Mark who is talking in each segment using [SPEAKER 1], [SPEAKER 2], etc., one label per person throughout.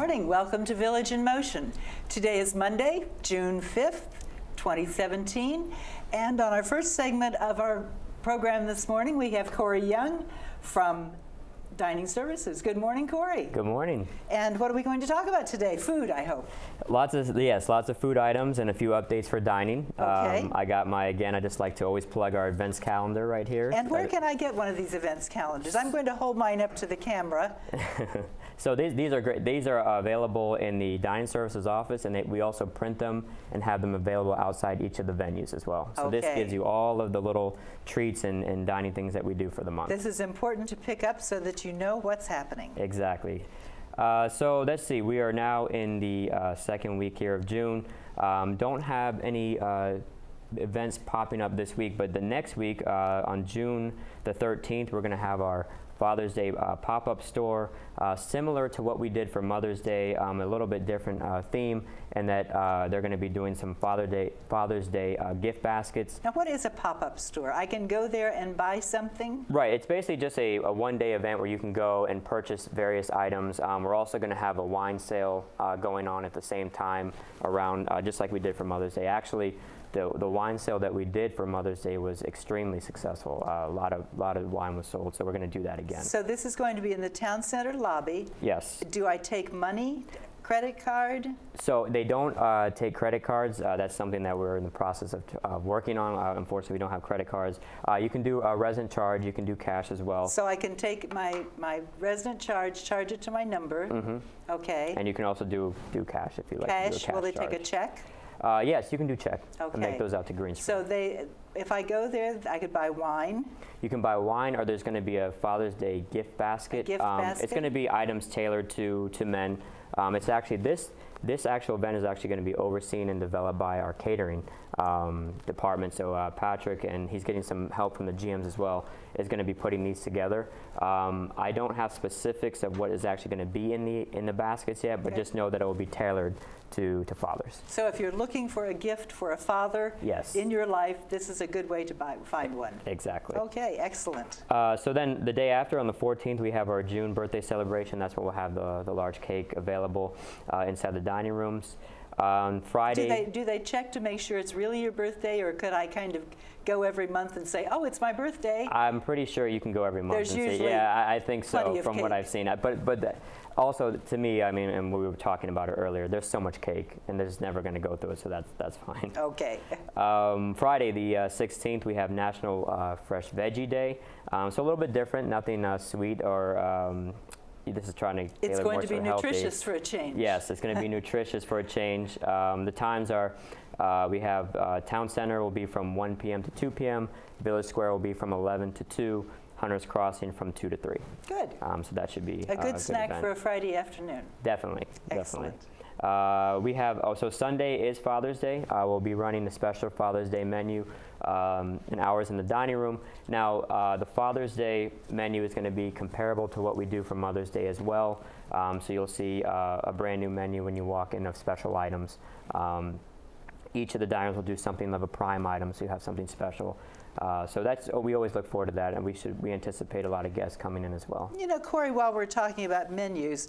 [SPEAKER 1] morning. Welcome to Village in Motion. Today is Monday, June 5th, 2017. And on our first segment of our program this morning, we have Corey Young from Dining Services. Good morning, Corey.
[SPEAKER 2] Good morning.
[SPEAKER 1] And what are we going to talk about today? Food, I hope.
[SPEAKER 2] Lots of food items and a few updates for dining.
[SPEAKER 1] Okay.
[SPEAKER 2] I just like to always plug our events calendar right here.
[SPEAKER 1] And where can I get one of these events calendars? I'm going to hold mine up to the camera.
[SPEAKER 2] So these are great. These are available in the Dining Services office, and we also print them and have them available outside each of the venues as well. So
[SPEAKER 1] Okay.
[SPEAKER 2] This gives you all of the little treats and dining things that we do for the month.
[SPEAKER 1] This is important to pick up so that you know what's happening.
[SPEAKER 2] Exactly. So let's see, we are now in the second week here of June. Don't have any events popping up this week, but the next week on June the 13th, we're going to have our Father's Day pop-up store, similar to what we did for Mother's Day, a little bit different theme, and that they're going to be doing some Father's Day gift baskets.
[SPEAKER 1] Now, what is a pop-up store? I can go there and buy something?
[SPEAKER 2] Right, it's basically just a one-day event where you can go and purchase various items. We're also going to have a wine sale going on at the same time around, just like we did for Mother's Day. Actually, the wine sale that we did for Mother's Day was extremely successful. A lot of wine was sold, so we're going to do that again.
[SPEAKER 1] So this is going to be in the town center lobby.
[SPEAKER 2] Yes.
[SPEAKER 1] Do I take money, credit card?
[SPEAKER 2] So they don't take credit cards. That's something that we're in the process of working on. Unfortunately, we don't have credit cards. You can do a resident charge. You can do cash as well.
[SPEAKER 1] So I can take my resident charge it to my number.
[SPEAKER 2] Mm-hmm.
[SPEAKER 1] Okay.
[SPEAKER 2] And you can also do cash if you like.
[SPEAKER 1] Cash,
[SPEAKER 2] to do a cash
[SPEAKER 1] will they
[SPEAKER 2] charge.
[SPEAKER 1] take a check?
[SPEAKER 2] Yes, you can do check
[SPEAKER 1] Okay.
[SPEAKER 2] and make those out to Green Spring.
[SPEAKER 1] So if I go there, I could buy wine.
[SPEAKER 2] You can buy wine, or there's going to be a Father's Day gift basket.
[SPEAKER 1] A gift basket?
[SPEAKER 2] It's going to be items tailored to men. It's actually this actual event is actually going to be overseen and developed by our catering department. So Patrick, and he's getting some help from the GMs as well, is going to be putting these together. I don't have specifics of what is actually going to be in the baskets yet, but
[SPEAKER 1] Okay.
[SPEAKER 2] just know that it will be tailored to fathers.
[SPEAKER 1] So if you're looking for a gift for a father
[SPEAKER 2] Yes.
[SPEAKER 1] in your life, this is a good way to find one.
[SPEAKER 2] Exactly.
[SPEAKER 1] Okay, excellent.
[SPEAKER 2] So then the day after, on the 14th, we have our June birthday celebration. That's when we'll have the large cake available inside the dining rooms. Friday.
[SPEAKER 1] Do they check to make sure it's really your birthday, or could I kind of go every month and say, oh, it's my birthday?
[SPEAKER 2] I'm pretty sure you can go every month.
[SPEAKER 1] There's
[SPEAKER 2] and
[SPEAKER 1] usually
[SPEAKER 2] say, yeah, I think so
[SPEAKER 1] plenty of
[SPEAKER 2] from what
[SPEAKER 1] cake.
[SPEAKER 2] I've seen. But also to me, I mean, and we were talking about it earlier, there's so much cake, and there's never going to go through it, so that's fine.
[SPEAKER 1] Okay.
[SPEAKER 2] Friday, the 16th, we have National Fresh Veggie Day. So a little bit different, nothing sweet or. This is trying to tailor
[SPEAKER 1] It's going
[SPEAKER 2] more
[SPEAKER 1] to be
[SPEAKER 2] healthy.
[SPEAKER 1] nutritious for a change.
[SPEAKER 2] Yes, it's going to be nutritious for a change. The times are, we have Town Center will be from 1 p.m. to 2 p.m. Village Square will be from 11 to 2. Hunters Crossing from 2 to 3.
[SPEAKER 1] Good.
[SPEAKER 2] So that should be
[SPEAKER 1] A good snack
[SPEAKER 2] event.
[SPEAKER 1] for a Friday afternoon.
[SPEAKER 2] Definitely,
[SPEAKER 1] Excellent.
[SPEAKER 2] definitely. We have also Sunday is Father's Day. We'll be running the special Father's Day menu in hours in the dining room. Now, the Father's Day menu is going to be comparable to what we do for Mother's Day as well. So you'll see a brand new menu when you walk in of special items. Each of the diners will do something of a prime item, so you have something special. So we always look forward to that, and we anticipate a lot of guests coming in as well.
[SPEAKER 1] You know, Corey, while we're talking about menus,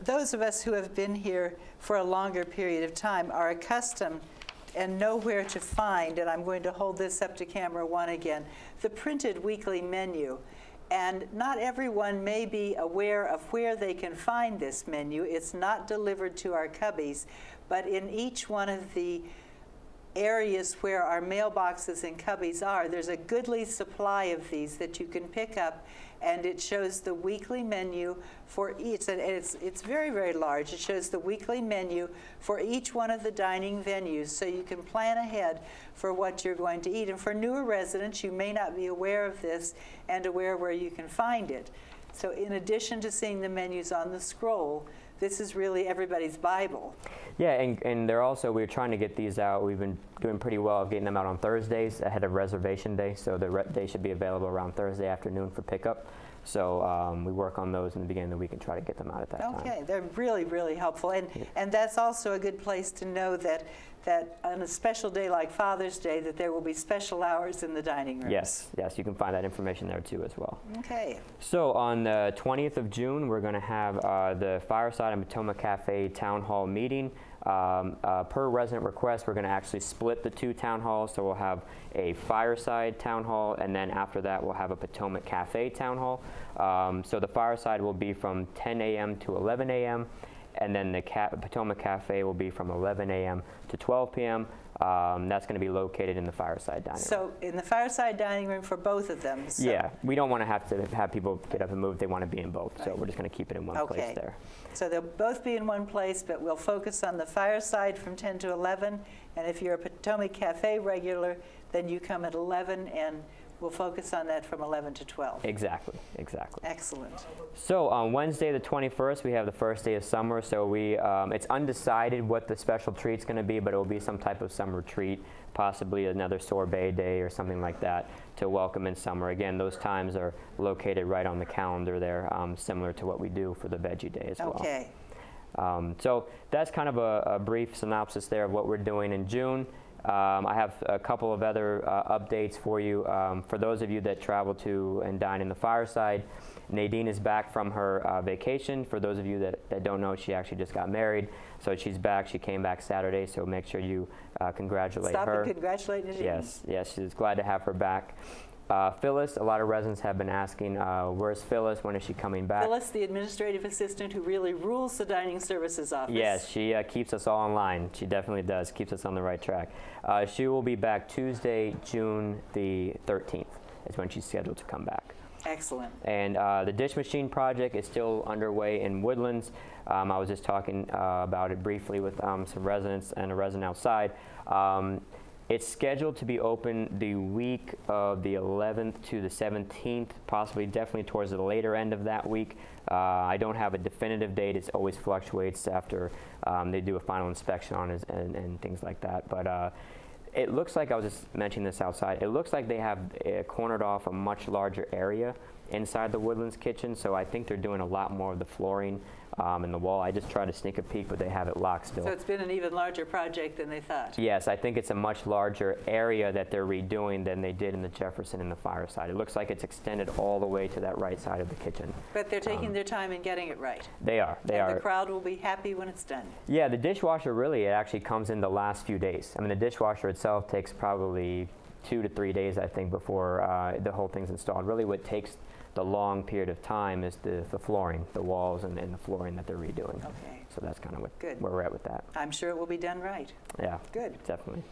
[SPEAKER 1] those of us who have been here for a longer period of time are accustomed and know where to find, and I'm going to hold this up to camera one again, the printed weekly menu. And not everyone may be aware of where they can find this menu. It's not delivered to our cubbies, but in each one of the areas where our mailboxes and cubbies are, there's a goodly supply of these that you can pick up, and it shows the weekly menu for each, and it's very, very large. It shows the weekly menu for each one of the dining venues, so you can plan ahead for what you're going to eat. And for newer residents, you may not be aware of this and aware where you can find it. So in addition to seeing the menus on the scroll, this is really everybody's Bible.
[SPEAKER 2] Yeah, and we're trying to get these out. We've been doing pretty well of getting them out on Thursdays ahead of reservation day, so they should be available around Thursday afternoon for pickup. So we work on those in the beginning of the week and try to get them out at that time.
[SPEAKER 1] Okay, they're really, really helpful. And that's also a good place to know that that on a special day like Father's Day, that there will be special hours in the dining room.
[SPEAKER 2] Yes, you can find that information there too as well.
[SPEAKER 1] Okay.
[SPEAKER 2] So on the 20th of June, we're going to have the Fireside and Potomac Cafe Town Hall meeting. Per resident request, we're going to actually split the two town halls. So we'll have a Fireside Town Hall, and then after that, we'll have a Potomac Cafe Town Hall. So the Fireside will be from 10 a.m. to 11 a.m., and then the Potomac Cafe will be from 11 a.m. to 12 p.m. That's going to be located in the Fireside Dining Room.
[SPEAKER 1] So in the Fireside Dining Room for both of them. So.
[SPEAKER 2] Yeah, we don't want to have people get up and move. They want to be in both, so we're just going to keep it in one place there.
[SPEAKER 1] So they'll both be in one place, but we'll focus on the Fireside from 10 to 11. And if you're a Potomac Cafe regular, then you come at 11, and we'll focus on that from 11 to 12.
[SPEAKER 2] Exactly.
[SPEAKER 1] Excellent.
[SPEAKER 2] So on Wednesday the 21st, we have the first day of summer. So it's undecided what the special treat's going to be, but it will be some type of summer treat, possibly another sorbet day or something like that to welcome in summer. Again, those times are located right on the calendar there, similar to what we do for the Veggie Day as well.
[SPEAKER 1] Okay.
[SPEAKER 2] So that's kind of a brief synopsis there of what we're doing in June. I have a couple of other updates for you. For those of you that travel to and dine in the Fireside, Nadine is back from her vacation. For those of you that don't know, she actually just got married. So she's back. She came back Saturday, so make sure you congratulate her.
[SPEAKER 1] Stop and congratulate Nadine.
[SPEAKER 2] Yes, she's glad to have her back. Phyllis, a lot of residents have been asking, where's Phyllis? When is she coming back?
[SPEAKER 1] Phyllis, the administrative assistant who really rules the dining services office.
[SPEAKER 2] Yes, she keeps us all in line. She definitely does, keeps us on the right track. She will be back Tuesday, June the 13th is when she's scheduled to come back.
[SPEAKER 1] Excellent.
[SPEAKER 2] And the dish machine project is still underway in Woodlands. I was just talking about it briefly with some residents and a resident outside. It's scheduled to be open the week of the 11th to the 17th, possibly definitely towards the later end of that week. I don't have a definitive date. It always fluctuates after they do a final inspection on it and things like that. But it looks like, I was just mentioning this outside, it looks like they have cornered off a much larger area inside the Woodlands kitchen, so I think they're doing a lot more of the flooring in the wall. I just tried to sneak a peek, but they have it locked still.
[SPEAKER 1] So it's been an even larger project than they thought.
[SPEAKER 2] Yes, I think it's a much larger area that they're redoing than they did in the Jefferson and the Fireside. It looks like it's extended all the way to that right side of the kitchen.
[SPEAKER 1] But they're taking their time in getting it right.
[SPEAKER 2] They are.
[SPEAKER 1] And the crowd will be happy when it's done.
[SPEAKER 2] Yeah, the dishwasher really, it actually comes in the last few days. I mean, the dishwasher itself takes probably 2 to 3 days, I think, before the whole thing's installed. Really what takes the long period of time is the flooring, the walls and the flooring that they're redoing.
[SPEAKER 1] Okay.
[SPEAKER 2] So that's kind of where we're at with that.
[SPEAKER 1] I'm sure it will be done right.
[SPEAKER 2] Yeah.
[SPEAKER 1] Good.
[SPEAKER 2] Definitely.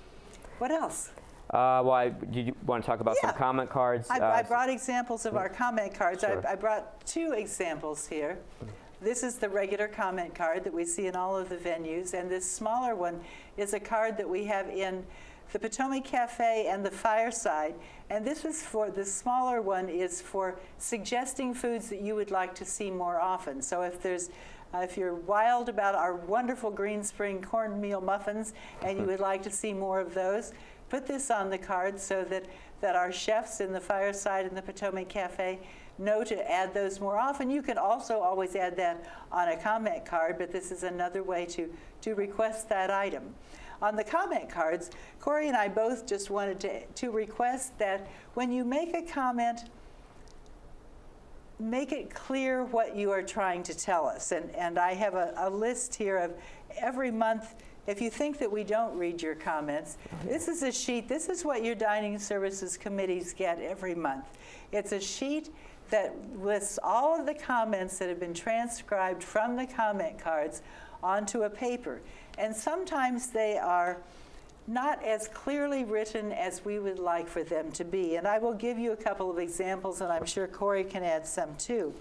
[SPEAKER 1] What else?
[SPEAKER 2] Do you want to talk about some comment cards?
[SPEAKER 1] I brought examples of our comment cards.
[SPEAKER 2] Sure.
[SPEAKER 1] I brought 2 examples here. This is the regular comment card that we see in all of the venues, and this smaller one is a card that we have in the Potomac Cafe and the Fireside. And this smaller one is for suggesting foods that you would like to see more often. So if you're wild about our wonderful Green Spring cornmeal muffins and you would like to see more of those, put this on the card so that our chefs in the Fireside and the Potomac Cafe know to add those more often. You can also always add that on a comment card, but this is another way to request that item. On the comment cards, Corey and I both just wanted to request that when you make a comment, make it clear what you are trying to tell us. And I have a list here of every month. If you think that we don't read your comments, this is a sheet. This is what your dining services committees get every month. It's a sheet that lists all of the comments that have been transcribed from the comment cards onto a paper. And sometimes they are not as clearly written as we would like for them to be. And I will give you a couple of examples, and I'm sure Corey can add some too.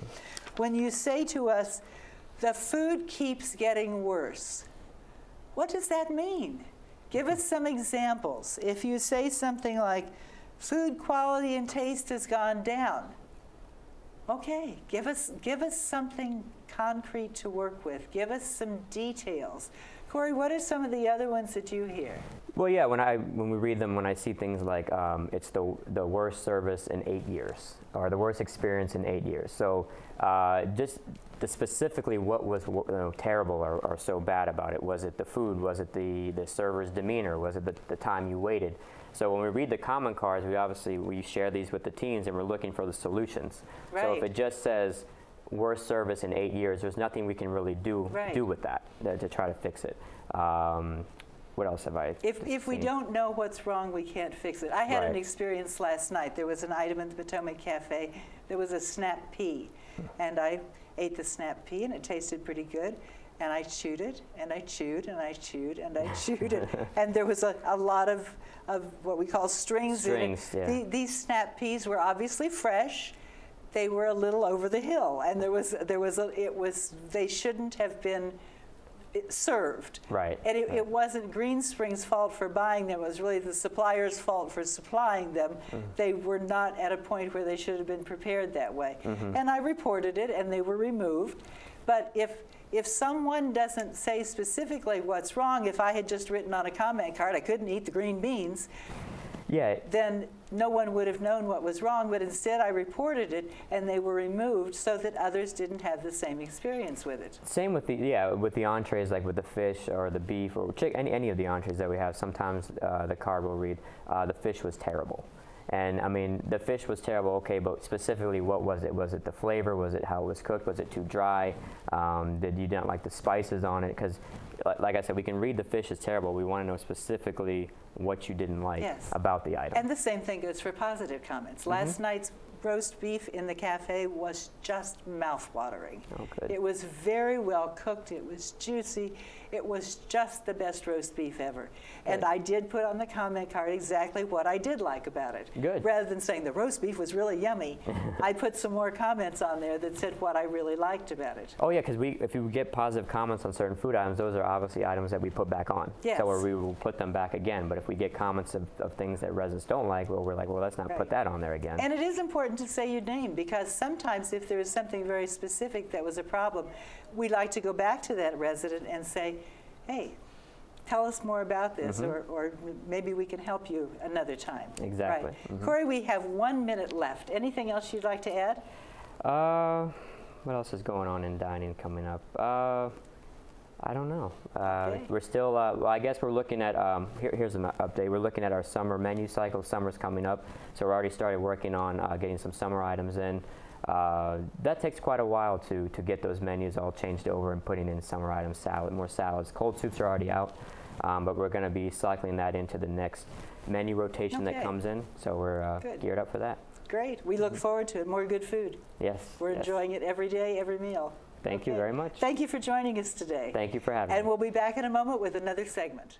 [SPEAKER 1] When you say to us, the food keeps getting worse, what does that mean? Give us some examples. If you say something like, food quality and taste has gone down, okay, give us something concrete to work with. Give us some details. Corey, what are some of the other ones that you hear?
[SPEAKER 2] Well, yeah, when we read them, when I see things like it's the worst service in 8 years, or the worst experience in 8 years. So just specifically what was terrible or so bad about it? Was it the food? Was it the server's demeanor? Was it the time you waited? So when we read the comment cards, we share these with the teams, and we're looking for the solutions.
[SPEAKER 1] Right.
[SPEAKER 2] So if it just says worst service in 8 years, there's nothing we can really do with that to try to fix it. What else have I
[SPEAKER 1] If we
[SPEAKER 2] seen?
[SPEAKER 1] don't know what's wrong, we can't fix it. I had an experience last night. There was an item in the Potomac Cafe. There was a snap pea. And I ate the snap pea, and it tasted pretty good. And I chewed it, and I chewed, and I chewed, and I chewed it. And there was a lot of what we call strings in it.
[SPEAKER 2] Yeah.
[SPEAKER 1] These snap peas were obviously fresh. They were a little over the hill. And they shouldn't have been served.
[SPEAKER 2] Right.
[SPEAKER 1] And it wasn't Green Spring's fault for buying them. It was really the supplier's fault for supplying them. They were not at a point where they should have been prepared that way. And I reported it, and they were removed. But if someone doesn't say specifically what's wrong, if I had just written on a comment card, I couldn't eat the green beans, then no one would have known what was wrong. But instead, I reported it, and they were removed so that others didn't have the same experience with it.
[SPEAKER 2] Same with the entrees, like with the fish or the beef or any of the entrees that we have. Sometimes the card will read the fish was terrible. And I mean, the fish was terrible, okay, but specifically what was it? Was it the flavor? Was it how it was cooked? Was it too dry? Did you not like the spices on it? Because like I said, we can read the fish is terrible. We want to know specifically what you didn't like about the item.
[SPEAKER 1] And the same thing goes for positive comments. Last night's roast beef in the cafe was just mouth-watering.
[SPEAKER 2] Oh, good.
[SPEAKER 1] It was very well cooked. It was juicy. It was just the best roast beef ever. And I did put on the comment card exactly what I did like about it.
[SPEAKER 2] Good.
[SPEAKER 1] Rather than saying the roast beef was really yummy, I put some more comments on there that said what I really liked about it.
[SPEAKER 2] Oh yeah, because if you get positive comments on certain food items, those are obviously items that we put back on.
[SPEAKER 1] Yes.
[SPEAKER 2] So we will put them back again. But if we get comments of things that residents don't like, well, we're like, well, let's not put that on there again.
[SPEAKER 1] And it is important to say your name, because sometimes if there is something very specific that was a problem, we like to go back to that resident and say, hey, tell us more about this, or maybe we can help you another time.
[SPEAKER 2] Exactly.
[SPEAKER 1] Right. Corey, we have 1 minute left. Anything else you'd like to add?
[SPEAKER 2] What else is going on in dining coming up? I don't know. We're still, well, I guess we're looking at, here's an update. We're looking at our summer menu cycle. Summer's coming up, so we're already started working on getting some summer items in. That takes quite a while to get those menus all changed over and putting in summer items, more salads. Cold soups are already out, but we're going to be cycling that into the next menu rotation that comes in, so we're geared up for that.
[SPEAKER 1] Great. We look forward to it. More good food.
[SPEAKER 2] Yes.
[SPEAKER 1] We're enjoying it every day, every meal.
[SPEAKER 2] Thank you very much.
[SPEAKER 1] Thank you for joining us today.
[SPEAKER 2] Thank you for having me.
[SPEAKER 1] And we'll be back in a moment with another segment.